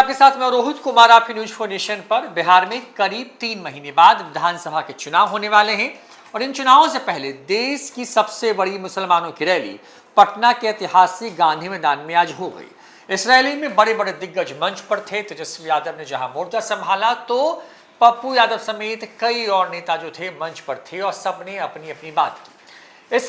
आपके साथ मैं रोहित कुमार, आपकी न्यूज फॉर नेशन पर। बिहार में करीब 3 महीने बाद विधानसभा के चुनाव होने वाले हैं और इन चुनावों से पहले देश की सबसे बड़ी मुसलमानों की रैली पटना के ऐतिहासिक गांधी मैदान में आज हो गई। इस रैली में बड़े बड़े दिग्गज मंच पर थे। तेजस्वी यादव ने जहां मोर्चा संभाला तो पप्पू यादव समेत कई और नेता जो थे मंच पर थे और सबने अपनी अपनी बात की। इस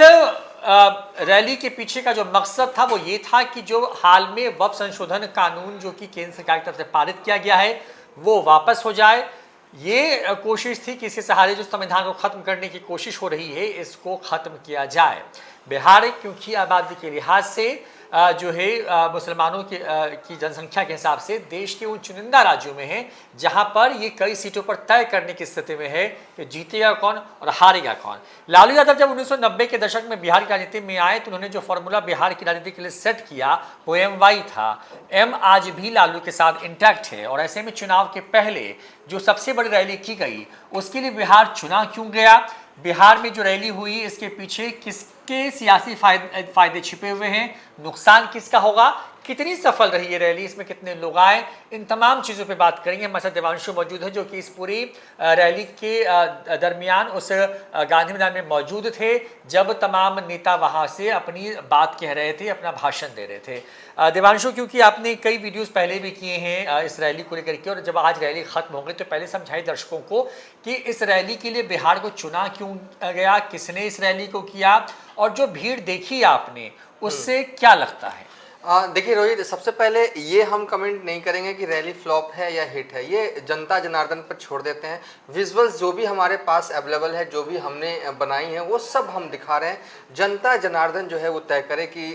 रैली के पीछे का जो मकसद था वो ये था कि जो हाल में वक्फ संशोधन कानून जो कि केंद्र सरकार की तरफ से पारित किया गया है वो वापस हो जाए। ये कोशिश थी कि इसके सहारे जो संविधान को खत्म करने की कोशिश हो रही है इसको खत्म किया जाए। बिहार क्योंकि आबादी के लिहाज से जो है मुसलमानों की जनसंख्या के हिसाब से देश के उन चुनिंदा राज्यों में है जहां पर ये कई सीटों पर तय करने की स्थिति में है कि जीतेगा कौन और हारेगा कौन। लालू यादव जब 1990 के दशक में बिहार की राजनीति में आए तो उन्होंने जो फॉर्मूला बिहार की राजनीति के लिए सेट किया वो MY था। M आज भी लालू के साथ इंटैक्ट है और ऐसे में चुनाव के पहले जो सबसे बड़ी रैली की गई उसके लिए बिहार चुना क्यों गया, बिहार में जो रैली हुई इसके पीछे किसके सियासी फायदे छिपे हुए हैं, नुकसान किसका होगा, कितनी सफल रही ये रैली, इसमें कितने लोग आए, इन तमाम चीज़ों पे बात करेंगे। हमारे साथ देवांशु मौजूद है जो कि इस पूरी रैली के दरमियान उस गांधी मैदान में मौजूद थे जब तमाम नेता वहाँ से अपनी बात कह रहे थे, अपना भाषण दे रहे थे। देवांशु, क्योंकि आपने कई वीडियोस पहले भी किए हैं इस रैली को लेकर के और जब आज रैली खत्म हो गई तो पहले समझाइए दर्शकों को कि इस रैली के लिए बिहार को चुना क्यों गया, किसने इस रैली को किया और जो भीड़ देखी आपने उससे क्या लगता है। देखिए रोहित, सबसे पहले ये हम कमेंट नहीं करेंगे कि रैली फ्लॉप है या हिट है, ये जनता जनार्दन पर छोड़ देते हैं। विजुअल्स जो भी हमारे पास अवेलेबल है, जो भी हमने बनाई है वो सब हम दिखा रहे हैं। जनता जनार्दन जो है वो तय करे कि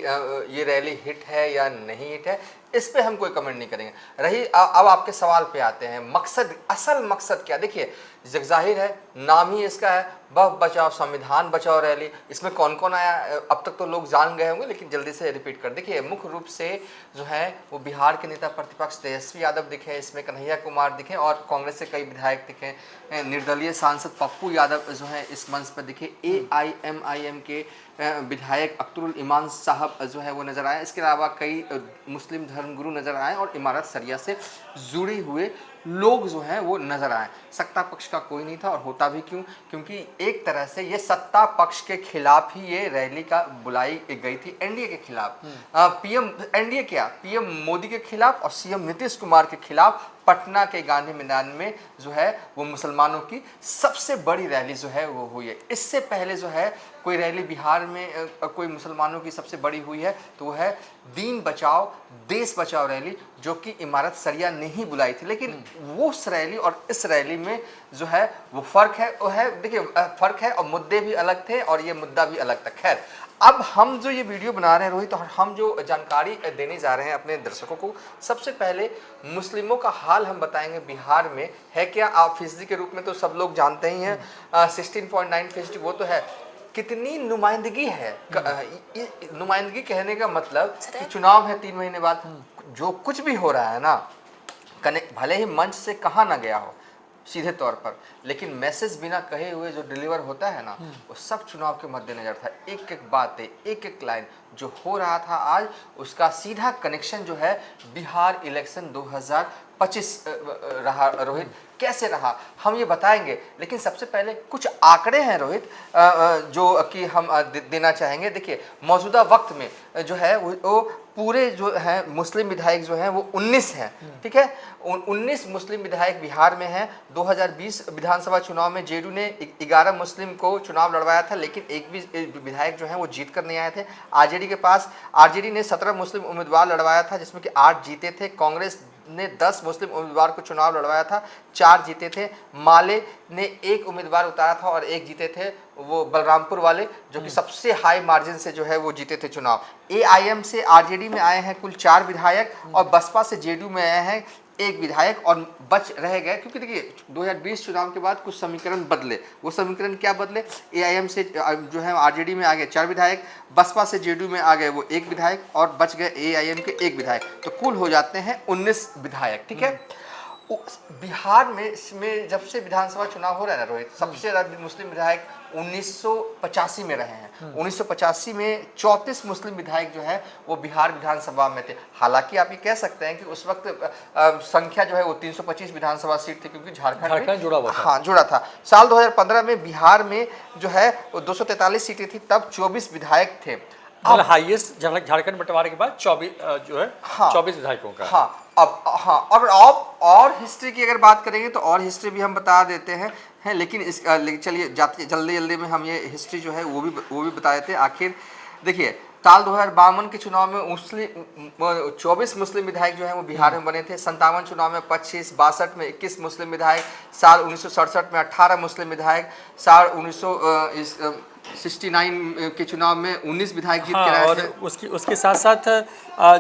ये रैली हिट है या नहीं हिट है, इस पे हम कोई कमेंट नहीं करेंगे। रही अब आपके सवाल पे आते हैं, मकसद, असल मकसद क्या। देखिए जाहिर है, नाम ही इसका है वक्फ बचाओ संविधान बचाओ रैली। इसमें कौन कौन आया अब तक तो लोग जान गए होंगे, लेकिन जल्दी से रिपीट कर। देखिए मुख्य रूप से जो है वो बिहार के नेता प्रतिपक्ष तेजस्वी यादव दिखे, इसमें कन्हैया कुमार दिखे और कांग्रेस से कई विधायक दिखे। निर्दलीय सांसद पप्पू यादव जो है इस मंच पर दिखे। AIMIM के विधायक अख्तरुल ईमान साहब जो है वो नजर आए। इसके अलावा कई मुस्लिम धर्मगुरु नजर आए और इमारत सरिया से जुड़े हुए लोग जो हैं वो नजर आए। सत्ता पक्ष का कोई नहीं था और होता भी क्यों, क्योंकि एक तरह से ये सत्ता पक्ष के खिलाफ ही ये रैली का बुलाई गई थी, एनडीए के खिलाफ। एनडीए क्या, पीएम मोदी के खिलाफ और सीएम नीतीश कुमार के खिलाफ पटना के गांधी मैदान में जो है वो मुसलमानों की सबसे बड़ी रैली जो है वो हुई है। इससे पहले जो है कोई रैली बिहार में कोई मुसलमानों की सबसे बड़ी हुई है तो वो है दीन बचाओ देश बचाओ रैली, जो कि इमारत सरिया ने ही बुलाई थी। लेकिन वो उस रैली और इस रैली में जो है वो फर्क है, वो है, देखिए फर्क है और मुद्दे भी अलग थे और ये मुद्दा भी अलग था। खैर, अब हम जो ये वीडियो बना रहे हैं रोहित, और हम जो जानकारी देने जा रहे हैं अपने दर्शकों को, सबसे पहले मुस्लिमों का हाल हम बताएंगे बिहार में है क्या। आप फीसदी के रूप में तो सब लोग जानते ही हैं, 16.9% वो तो है। कितनी नुमाइंदगी है, नुमाइंदगी कहने का मतलब कि चुनाव है 3 महीने बाद, जो कुछ भी हो रहा है ना, भले ही मंच से कहा ना गया हो सीधे तौर पर, लेकिन मैसेज बिना कहे हुए जो डिलीवर होता है ना, वो सब चुनाव के मद्देनजर था। एक एक बातें, एक एक लाइन जो हो रहा था आज, उसका सीधा कनेक्शन जो है बिहार इलेक्शन 2025 रहा। रोहित, कैसे रहा हम ये बताएंगे, लेकिन सबसे पहले कुछ आंकड़े हैं रोहित जो कि हम देना चाहेंगे। देखिए मौजूदा वक्त में जो है वो पूरे जो है मुस्लिम विधायक जो हैं वो 19 हैं, ठीक है। 19 मुस्लिम विधायक बिहार में हैं। 2020 विधानसभा चुनाव में जेडीयू ने 11 मुस्लिम को चुनाव लड़वाया था, लेकिन एक भी विधायक जो हैं वो जीत कर नहीं आए थे। आरजेडी ने 17 मुस्लिम उम्मीदवार लड़वाया था जिसमें कि 8 जीते थे। कांग्रेस ने 10 मुस्लिम उम्मीदवार को चुनाव लड़वाया था, 4 जीते थे। माले ने 1 उम्मीदवार उतारा था और 1 जीते थे, वो बलरामपुर वाले, जो कि सबसे हाई मार्जिन से जो है वो जीते थे चुनाव। AIM से आरजेडी में आए हैं कुल 4 विधायक और बसपा से जेडीयू में आए हैं 1 विधायक और बच रह गए, क्योंकि देखिए 2020 चुनाव के बाद कुछ समीकरण बदले। वो समीकरण क्या बदले, AIM से जो है आरजेडी में आ गए 4 विधायक, बसपा से जेडीयू में आ गए वो 1 विधायक और बच गए AIM के 1 विधायक, तो कुल हो जाते हैं 19 विधायक, ठीक है। बिहार में इसमें जब से विधानसभा चुनाव हो रहा है ना रोहित, सबसे ज्यादा मुस्लिम विधायक 1985 में रहे हैं। 1985 में 34 मुस्लिम विधायक जो है वो बिहार विधानसभा में थे। हालांकि आप ये कह सकते हैं कि उस वक्त संख्या जो है वो 325 विधानसभा सीट थी, क्योंकि झारखंड जुड़ा हुआ था। हाँ, जुड़ा था। साल 2015 में बिहार में जो है वो 243 सीटें थी, तब 24 विधायक थे। मतलब हाईएस्ट झारखंड बंटवारे के बाद 24 जो है, हाँ, 24 विधायकों का। हाँ, अब हाँ, और हिस्ट्री की अगर बात करेंगे तो और हिस्ट्री भी हम बता देते हैं लेकिन चलिए जल्दी जल्दी में हम ये हिस्ट्री जो है वो भी बता देते हैं। आखिर देखिए, साल 2052 के चुनाव में 24 मुस्लिम विधायक जो है वो बिहार में बने थे। 57 चुनाव में 25, 62 में 21 मुस्लिम विधायक, साल 1967 में 18 मुस्लिम विधायक, साल 1969 के चुनाव में 19 विधायक जीत के आए थे। उसके साथ साथ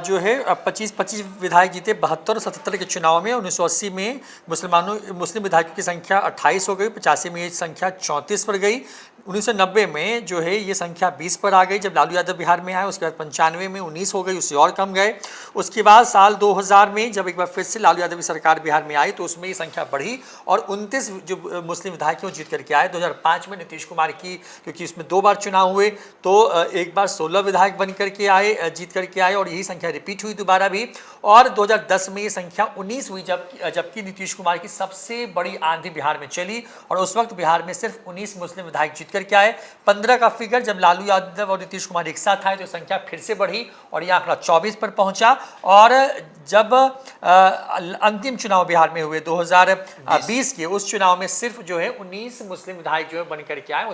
जो है 25 विधायक जीते 72 और 77 के चुनाव में। 1980 में मुस्लिम विधायकों की संख्या 28 हो गई, 85 में ये संख्या 34 पर गई, 1990 में जो है ये संख्या 20 पर आ गई जब लालू यादव बिहार में आए। उसके बाद 95 में 19 हो गई, उससे और कम गए। उसके बाद साल 2000 में जब एक बार फिर से लालू यादव की सरकार बिहार में आई तो उसमें ये संख्या बढ़ी और 29 जो मुस्लिम विधायक जीत करके आए। 2005 में नीतीश कुमार की, क्योंकि उसमें 2 बार चुनाव हुए, तो एक बार 16 विधायक बन करके आए, जीत करके आए, और यही संख्या रिपीट हुई दोबारा भी। और 2010 में ये संख्या 19 हुई जबकि नीतीश कुमार की सबसे बड़ी आंधी बिहार में चली और उस वक्त बिहार में सिर्फ 19 मुस्लिम विधायक जीत करके आए। 15 का फिगर जब लालू यादव और नीतीश कुमार एक साथ आए तो संख्या फिर से बढ़ी और यह आंकड़ा 24 पर पहुंचा। और जब अंतिम चुनाव बिहार में हुए 2020 के, उस चुनाव में सिर्फ जो है 19 मुस्लिम विधायक जो है बन करके आए।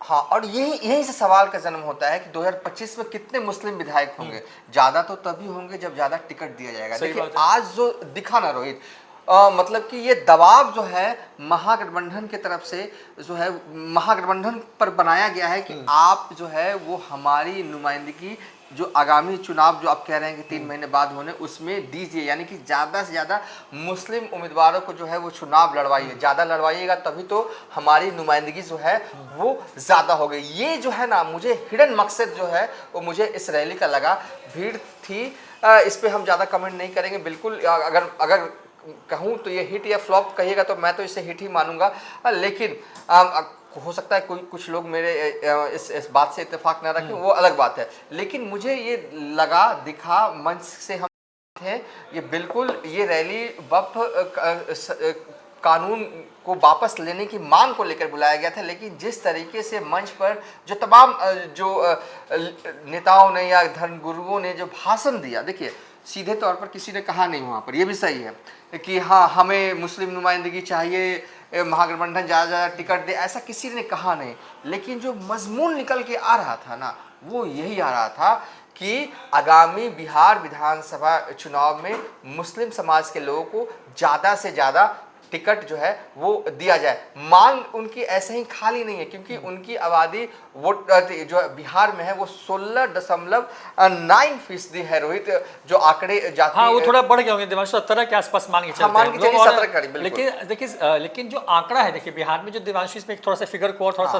हाँ, और यही से सवाल का जन्म होता है कि 2025 में कितने मुस्लिम विधायक होंगे। ज्यादा तो तभी होंगे जब ज्यादा टिकट दिया जाएगा। देखिए आज जो दिखा ना रोहित, मतलब कि ये दबाव जो है महागठबंधन की तरफ से जो है महागठबंधन पर बनाया गया है कि आप जो है वो हमारी नुमाइंदगी जो आगामी चुनाव जो आप कह रहे हैं कि 3 महीने बाद होने, उसमें दीजिए, यानी कि ज़्यादा से ज़्यादा मुस्लिम उम्मीदवारों को जो है वो चुनाव लड़वाइए। ज़्यादा लड़वाइएगा तभी तो हमारी नुमाइंदगी जो है वो ज़्यादा हो गई। ये जो है ना, मुझे हिडन मकसद जो है वो मुझे इस रैली का लगा। भीड़ थी, इस पर हम ज़्यादा कमेंट नहीं करेंगे। बिल्कुल अगर कहूँ तो ये हिट या फ्लॉप कहिएगा तो मैं तो इसे हिट ही मानूंगा, लेकिन हो सकता है कुछ लोग मेरे इस बात से इत्तेफाक ना रखें, वो अलग बात है। लेकिन मुझे ये लगा, दिखा, मंच से हम थे, ये बिल्कुल ये रैली वक्फ कानून को वापस लेने की मांग को लेकर बुलाया गया था। लेकिन जिस तरीके से मंच पर जो तमाम जो नेताओं ने या धर्मगुरुओं ने जो भाषण दिया, देखिए सीधे तौर पर किसी ने कहा नहीं वहाँ पर, यह भी सही है कि हाँ हमें मुस्लिम नुमाइंदगी चाहिए, महागठबंधन ज़्यादा टिकट दे, ऐसा किसी ने कहा नहीं। लेकिन जो मजमून निकल के आ रहा था ना, वो यही आ रहा था कि आगामी बिहार विधानसभा चुनाव में मुस्लिम समाज के लोगों को ज़्यादा से ज़्यादा टिकट जो है वो दिया जाए। मांग उनकी ऐसे ही खाली नहीं है, क्योंकि उनकी आबादी वोट जो बिहार में है वो 16.9% है रोहित, जो आंकड़े जाते हैं। हाँ, वो थोड़ा बढ़ गए होंगे दिवांशु, 17 के आसपास मान के चलते हैं। 17 करीब। लेकिन जो आंकड़ा है, देखिए बिहार में जो दिवांशु, इसमें थोड़ा सा फिगर को और थोड़ा सा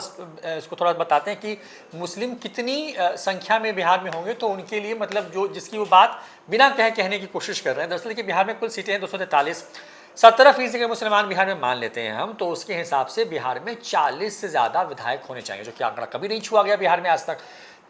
इसको थोड़ा बताते हैं कि मुस्लिम कितनी संख्या में बिहार में होंगे, तो उनके लिए मतलब जो जिसकी वो बात बिना कहने की कोशिश कर रहे हैं। दरअसल कि बिहार में कुल सीटें हैं 243, 17% के मुसलमान बिहार में मान लेते हैं हम, तो उसके हिसाब से बिहार में 40 से ज़्यादा विधायक होने चाहिए, जो कि आंकड़ा कभी नहीं छुआ गया बिहार में आज तक।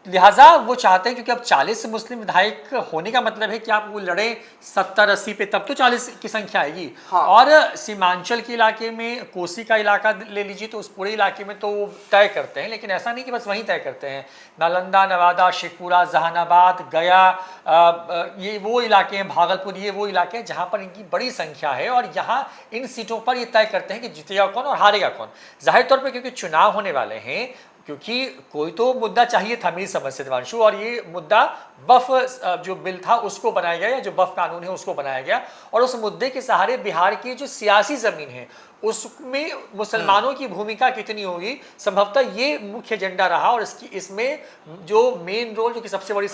लिहाजा वो चाहते हैं, क्योंकि अब 40 मुस्लिम विधायक होने का मतलब है कि आप वो लड़े 70-80 पे, तब तो 40 की संख्या आएगी। हाँ। और सीमांचल के इलाके में, कोसी का इलाका ले लीजिए, तो उस पूरे इलाके में तो वो तय करते हैं। लेकिन ऐसा नहीं कि बस वहीं तय करते हैं, नालंदा, नवादा, शेखपुरा, जहानाबाद, गया, ये वो इलाके हैं, भागलपुर, ये वो इलाके हैं जहाँ पर इनकी बड़ी संख्या है। और यहाँ इन सीटों पर ये तय करते हैं कि जीतेगा कौन और हारेगा कौन। जाहिर तौर पर क्योंकि चुनाव होने वाले हैं, क्योंकि कोई तो मुद्दा चाहिए था, मेरी समझ से दिवांशु, और ये मुद्दा बफ जो बिल था उसको बनाया गया, या जो बफ कानून है उसको बनाया गया। और उस मुद्दे के सहारे बिहार की जो सियासी जमीन है उसमें मुसलमानों की भूमिका कितनी होगी, संभवतः ये मुख्य एजेंडा रहा। और इसमें जो मेन रोल, जो कि सबसे बड़ी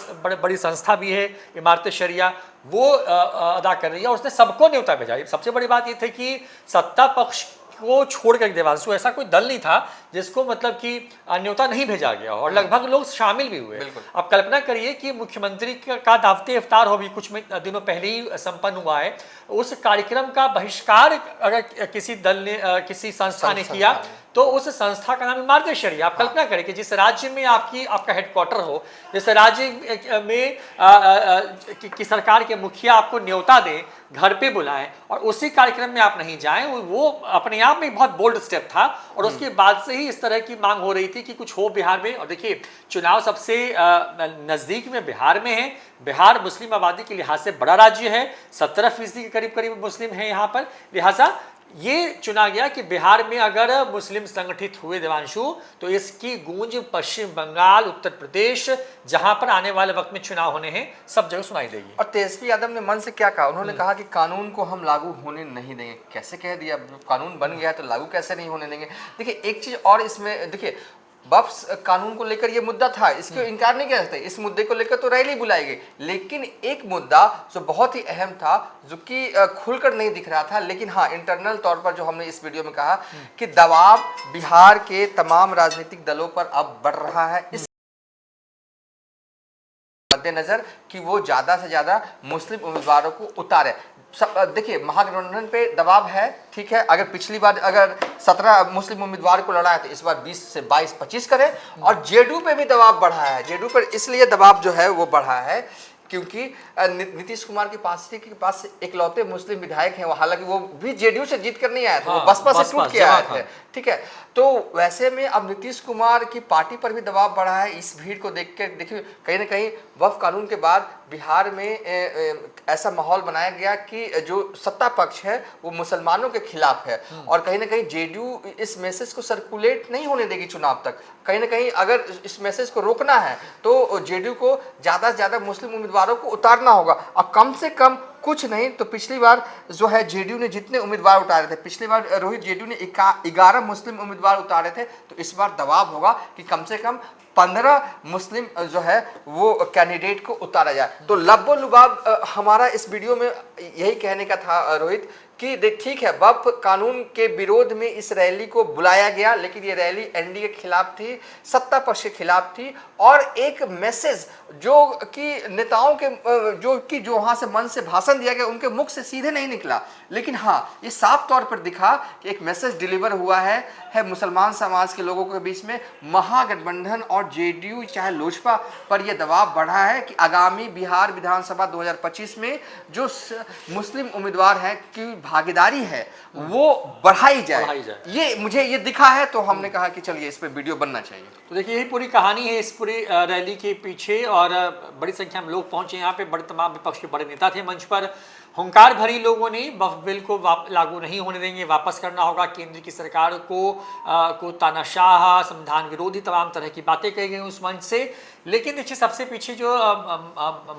संस्था भी है इमारत शरिया, वो अदा कर रही है और उसने सबको न्योता भेजा। सबसे बड़ी बात ये थी कि सत्ता पक्ष को छोड़कर देवांशु ऐसा कोई दल नहीं था जिसको मतलब कि न्योता नहीं भेजा गया और लगभग लोग शामिल भी हुए। अब कल्पना करिए कि मुख्यमंत्री का दावते इफ्तार हो भी कुछ दिनों पहले ही संपन्न हुआ है, उस कार्यक्रम का बहिष्कार अगर किसी दल ने किसी संस्था ने किया तो उस संस्था का नाम है मार्गदर्शक। आप कल्पना करें कि जिस राज्य में आपका हेडक्वार्टर हो, जिस राज्य में की सरकार के मुखिया आपको न्योता दें, घर पे बुलाएं और उसी कार्यक्रम में आप नहीं जाएं, वो अपने आप में बहुत बोल्ड स्टेप था। और उसके बाद से ही इस तरह की मांग हो रही थी कि कुछ हो बिहार में। और देखिए चुनाव सबसे नज़दीक में बिहार में है। बिहार मुस्लिम आबादी के लिहाज से बड़ा राज्य है, 17% के करीब करीब मुस्लिम हैं यहाँ पर। लिहाजा ये चुना गया कि बिहार में अगर मुस्लिम संगठित हुए देवांशु तो इसकी गूंज पश्चिम बंगाल, उत्तर प्रदेश, जहां पर आने वाले वक्त में चुनाव होने हैं, सब जगह सुनाई देगी। और तेजस्वी यादव ने मन से क्या कहा, उन्होंने कहा कि कानून को हम लागू होने नहीं देंगे। कैसे कह दिया, कानून बन गया तो लागू कैसे नहीं होने देंगे। देखिए एक चीज और इसमें देखिए, वक्फ कानून को लेकर ये मुद्दा था, इसको इनकार नहीं कर सकते। इस मुद्दे को लेकर तो रैली बुलाई गई, लेकिन एक मुद्दा जो बहुत ही अहम था, जो कि खुलकर नहीं दिख रहा था, लेकिन हाँ इंटरनल तौर पर जो हमने इस वीडियो में कहा कि दबाव बिहार के तमाम राजनीतिक दलों पर अब बढ़ रहा है इस मद्देनजर कि वो ज्यादा से ज्यादा मुस्लिम उम्मीदवारों को उतारे। देखिए महागठबंधन पे दबाव है, ठीक है। अगर पिछली बार अगर 17 मुस्लिम उम्मीदवार को लड़ा है तो इस बार 20 से 22-25 करें। और जेडीयू पे भी दबाव बढ़ा है। जेडीयू पर इसलिए दबाव जो है वो बढ़ा है क्योंकि नीतीश कुमार के पास इकलौते मुस्लिम विधायक हैं। हालांकि वो भी जेडीयू से जीत कर नहीं आया था, वो बसपा से टूट के आए थे, ठीक है। तो वैसे में अब नीतीश कुमार की पार्टी पर भी दबाव बढ़ा है। इस भीड़ को देख के देखिए कहीं ना कहीं वक्फ कानून के बाद बिहार में ऐसा माहौल बनाया गया कि जो सत्ता पक्ष है वो मुसलमानों के खिलाफ है। और कहीं ना कहीं जेडीयू इस मैसेज को सर्कुलेट नहीं होने देगी चुनाव तक। कहीं ना कहीं अगर इस मैसेज को रोकना है तो जेडीयू को ज़्यादा से ज़्यादा मुस्लिम उम्मीदवारों को उतारना होगा। और कम से कम कुछ नहीं तो पिछली बार जो है जेडीयू ने जितने उम्मीदवार उतारे थे, पिछली बार रोहित जेडीयू ने 11 मुस्लिम उम्मीदवार उतारे थे, तो इस बार दबाव होगा कि कम से कम 15 मुस्लिम जो है वो कैंडिडेट को उतारा जाए। तो लब्बो लुबाब हमारा इस वीडियो में यही कहने का था रोहित कि ठीक है वक्फ कानून के विरोध में इस रैली को बुलाया गया, लेकिन ये रैली एनडीए के खिलाफ थी, सत्ता पक्ष के खिलाफ थी। और एक मैसेज जो कि नेताओं के जो वहाँ से मन से भाषण दिया गया उनके मुख से सीधे नहीं निकला, लेकिन हाँ ये साफ तौर पर दिखा कि एक मैसेज डिलीवर हुआ है मुसलमान समाज के लोगों के बीच में। महागठबंधन और जेडीयू चाहे लोजपा पर यह दबाव बढ़ा है कि आगामी बिहार विधानसभा 2025 में जो मुस्लिम उम्मीदवार हैं की भागीदारी है वो बढ़ाई जाए। ये मुझे ये दिखा है तो हमने कहा कि चलिए इस पे वीडियो बनना चाहिए। तो देखिए यही पूरी कहानी है इस पूरी रैली के पीछे। और बड़ी संख्या में लोग पहुंचे यहाँ पे, बड़े तमाम विपक्ष के बड़े नेता थे मंच पर। हुंकार भरी लोगों ने वक्फ बिल को लागू नहीं होने देंगे, वापस करना होगा, केंद्र की सरकार को तानाशाह, संविधान विरोधी तमाम तरह की बातें कही गई उस मंच से। लेकिन देखिए सबसे पीछे जो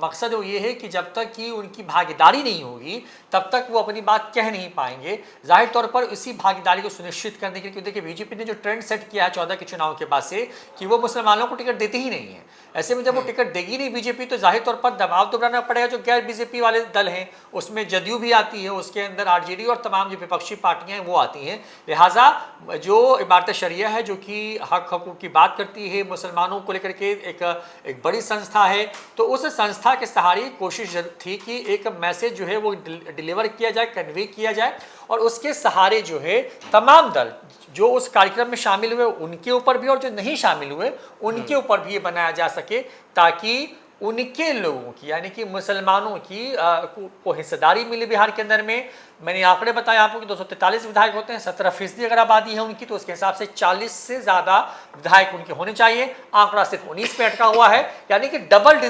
मकसद वो ये है कि जब तक कि उनकी भागीदारी नहीं होगी तब तक वो अपनी बात कह नहीं पाएंगे। जाहिर तौर पर इसी भागीदारी को सुनिश्चित करने के लिए, क्योंकि देखिए बीजेपी ने जो ट्रेंड सेट किया है 14 के चुनाव के बाद से कि वो मुसलमानों को टिकट देती ही नहीं है। ऐसे में जब वो टिकट देगी नहीं बीजेपी तो जाहिर तौर पर दबाव तो बनाना पड़ेगा जो गैर बीजेपी वाले दल हैं, उसमें जदयू भी आती है, उसके अंदर आरजेडी और तमाम जो विपक्षी पार्टियां हैं वो आती हैं। लिहाजा जो इमारत शरिया है जो कि हक हकूक़ की बात करती है, मुसलमानों को लेकर के एक बड़ी संस्था है, तो उस संस्था के सहारे कोशिश थी कि एक मैसेज जो है वो डिलीवर किया जाए, कन्वे किया जाए। और उसके सहारे जो है तमाम दल जो उस कार्यक्रम में शामिल हुए उनके ऊपर भी और जो नहीं शामिल हुए उनके ऊपर भी ये बनाया जा सके ताकि उनके लोगों की यानी कि मुसलमानों की को हिस्सेदारी मिले बिहार के अंदर में। मैंने आंकड़े बताए आपको कि 243 विधायक होते हैं, 17% अगर आबादी है उनकी, तो उसके हिसाब से 40 से ज़्यादा विधायक उनके होने चाहिए। आंकड़ा सिर्फ 19 पे अटका हुआ है, यानी कि डबल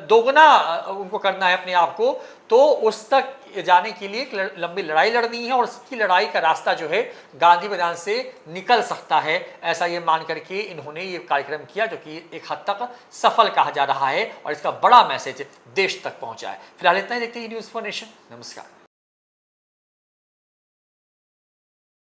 दोगुना उनको करना है अपने आप को। तो उस तक जाने के लिए एक लंबी लड़ाई लड़नी है और उसकी लड़ाई का रास्ता जो है गांधी मैदान से निकल सकता है, ऐसा ये मान करके इन्होंने ये कार्यक्रम किया जो कि एक हद तक सफल कहा जा रहा है और इसका बड़ा मैसेज देश तक पहुंचा है। फिलहाल इतना ही, देखते हैं न्यूज़ फॉर नेशन। नमस्कार।